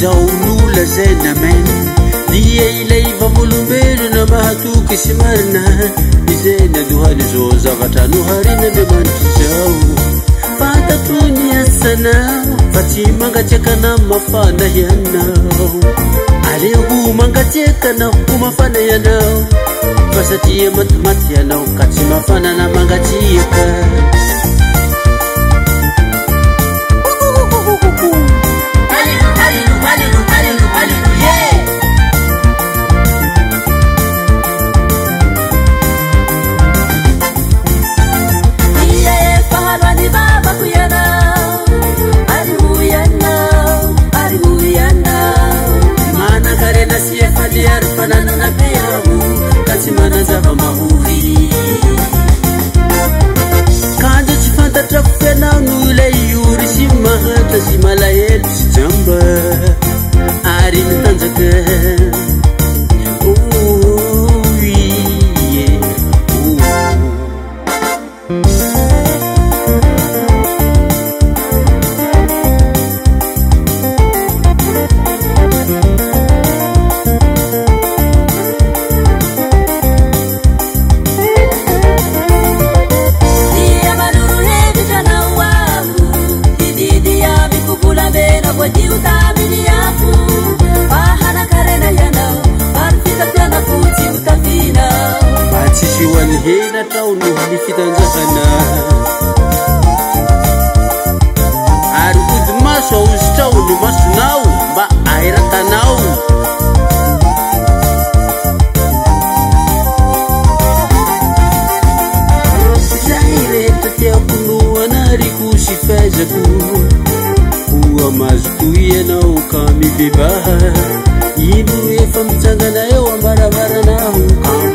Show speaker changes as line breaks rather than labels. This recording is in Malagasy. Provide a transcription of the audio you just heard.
zaunula zenamen dia ilay vavolombelo na mahatoky sy marina izena dohany zo zavatra noharina Andriamanitra zao fantatony asanao fa tsy mangatsiakana mafana ianao aleo ho mangatsiakana ho mafana ianao fa satria matimaty ianao ka tsy mafana na mangatsiaka Kanda tsy fantatra fianao no ilay ory sy mahata sy malahelo sy jamba ary mitanjaka hena trao no ny fitanjahana ary ody maso aozitrao no masonao mba aheratanao zay rehetra tiako no anariko sy faizako ho amazoko ianao ka mibebaha ino efa mitsangana eo ambaravaranao